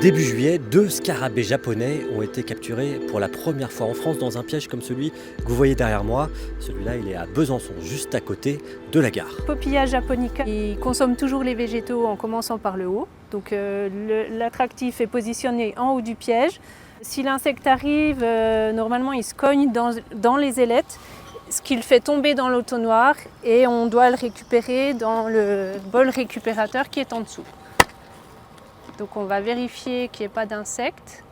Début juillet, 2 scarabées japonais ont été capturés pour la première fois en France dans un piège comme celui que vous voyez derrière moi. Celui-là, il est à Besançon, juste à côté de la gare. Popillia japonica, il consomme toujours les végétaux en commençant par le haut. Donc l'attractif est positionné en haut du piège. Si l'insecte arrive, normalement il se cogne dans les ailettes, ce qui le fait tomber dans l'auto-noir et on doit le récupérer dans le bol récupérateur qui est en dessous. Donc on va vérifier qu'il n'y ait pas d'insectes.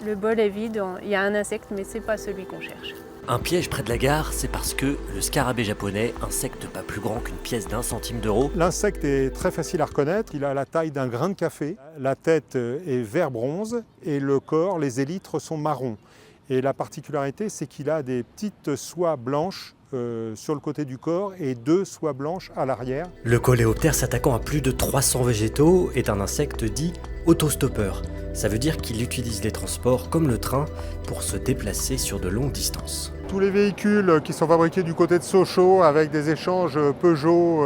Le bol est vide, il y a un insecte mais ce n'est pas celui qu'on cherche. Un piège près de la gare, c'est parce que le scarabée japonais, insecte pas plus grand qu'une pièce d'1 centime d'euro. L'insecte est très facile à reconnaître, il a la taille d'un grain de café, la tête est vert bronze et le corps, les élytres sont marrons. Et la particularité, c'est qu'il a des petites soies blanches sur le côté du corps et 2 soies blanches à l'arrière. Le coléoptère s'attaquant à plus de 300 végétaux est un insecte dit autostoppeur. Ça veut dire qu'il utilise les transports comme le train pour se déplacer sur de longues distances. Tous les véhicules qui sont fabriqués du côté de Sochaux avec des échanges Peugeot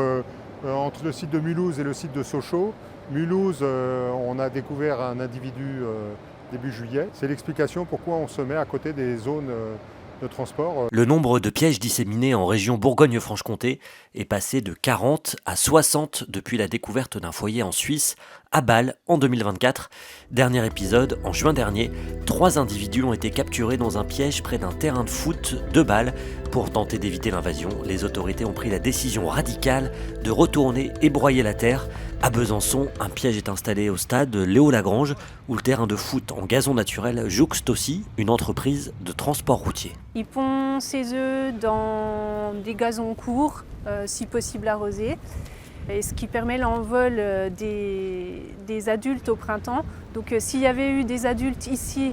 entre le site de Mulhouse et le site de Sochaux. Mulhouse, on a découvert un individu début juillet. C'est l'explication pourquoi on se met à côté des zones de transport. Le nombre de pièges disséminés en région Bourgogne-Franche-Comté est passé de 40 à 60 depuis la découverte d'un foyer en Suisse, à Bâle, en 2024. Dernier épisode, en juin dernier, 3 individus ont été capturés dans un piège près d'un terrain de foot de Bâle. Pour tenter d'éviter l'invasion, les autorités ont pris la décision radicale de retourner et broyer la terre. À Besançon, un piège est installé au stade Léo-Lagrange, où le terrain de foot en gazon naturel jouxte aussi une entreprise de transport routier. Il pond ses œufs dans des gazons courts, si possible arrosés, et ce qui permet l'envol des adultes au printemps. Donc s'il y avait eu des adultes ici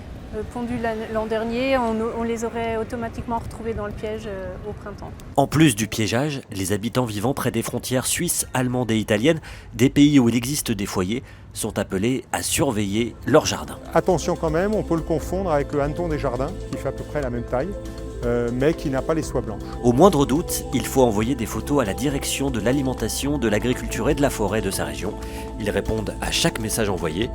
pondus l'an dernier, on les aurait automatiquement retrouvés dans le piège au printemps. En plus du piégeage, les habitants vivant près des frontières suisses, allemandes et italiennes, des pays où il existe des foyers, sont appelés à surveiller leur jardin. Attention quand même, on peut le confondre avec le hanneton des jardins, qui fait à peu près la même taille, mais qui n'a pas les soies blanches. Au moindre doute, il faut envoyer des photos à la direction de l'alimentation, de l'agriculture et de la forêt de sa région. Ils répondent à chaque message envoyé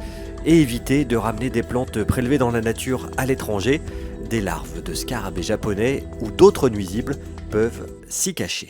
et éviter de ramener des plantes prélevées dans la nature à l'étranger. Des larves de scarabées japonais ou d'autres nuisibles peuvent s'y cacher.